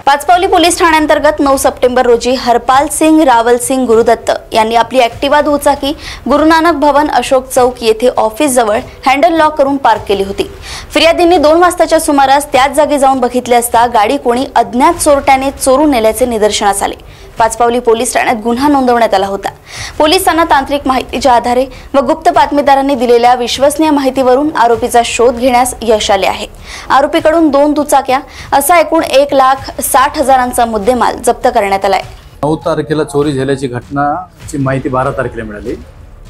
Pachpaoli police ठाण्याअंतर्गत 9 September रोजी हरपाल सिंग रावल सिंग गुरुदत्त यांनी आपली ॲक्टिवा दुचाकी गुरु नानक भवन अशोक चौक येथे ऑफिस जवळ हँडल लॉक करून पार्क केली होती। फिर्यादींनी 2 वाजताच्या सुमारास त्याच जागी जाऊन बघितले असता गाडी कोणी अज्ञात चोरट्याने चोरून नेल्याचे निदर्शनास आले। पाचपावली पोलीस ठाण्यात गुन्हा नोंदवण्यात आला होता। पोलिसांना तांत्रिक माहितीच्या आधारे व गुप्त बातमीदारांनी दिलेल्या विश्वसनीय माहितीवरून आरोपीचा शोध घेण्यास यश आले आहे। आरोपीकडून 2 दुचाक्या असा एकूण 1,60,000चा मुद्देमाल जप्त करण्यात आलाय। 9 तारखेला चोरी झाल्याची घटनाची माहिती 12 तारखेला मिळाली।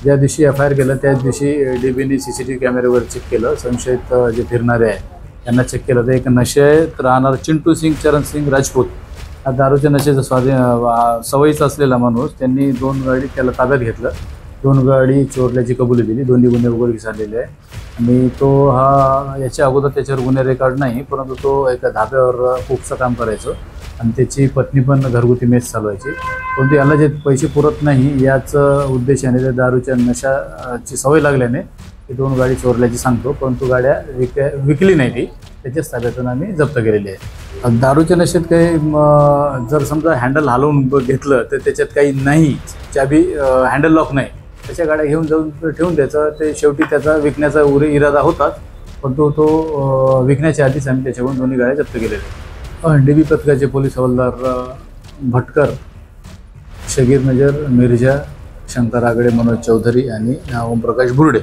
ज्या दिवशी एफआयआर केलं त्याच दिवशी डीबीने सीसीटीव्ही कॅमेऱ्यावर चेक केलं। संशयित जे फिरणारे आहे त्यांना चेक केलं तर एक नशेत राहणार चिंटू सिंग चरण सिंग राजपूत हा दारूच्या नशेचा सवयीचा असलेला माणूस, त्यांनी 2 गाडी त्याला ताब्यात घेतलं। 2 गाडी चोरल्याची कबुली दिली। दोन्ही गुन्हे उघडकीस आलेले आहे आणि तो याच्या अगोदर त्याच्यावर गुन्हे रेकॉर्ड नाही, परंतु तो एका धाब्यावर कुकचं काम करायचं आणि त्याची पत्नी पण घरगुती मेस चालवायची। परंतु याला जे पैसे पुरत नाही याच उद्देशाने त्या दारूच्या नशाची सवय लागल्याने ती 2 गाडी चोरल्याची सांगतो, परंतु गाड्या विकली नाही ती, त्याच्याच ताब्यातून आम्ही जप्त केलेली आहे। दारूच्या नशेत काही जर समजा हँडल हलवून घेतलं तर त्याच्यात काही नाही, चाबी हँडल लॉक नाही, त्याच्या गाड्या घेऊन जाऊन ठेवून द्यायचं। ते शेवटी त्याचा विकण्याचा इरादा होताच, परंतु तो विकण्याच्या आधीच आम्ही त्याच्याकडून 2 गाड्या जप्त केलेल्या आहेत। डीबी पथकाचे पोलीस हवालदार भटकर, शगीर नजर मिर्झा, शंकर आगडे, मनोज चौधरी आणि ओमप्रकाश बुर्डे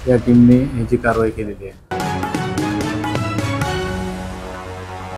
या टीमने याची कारवाई केलेली आहे।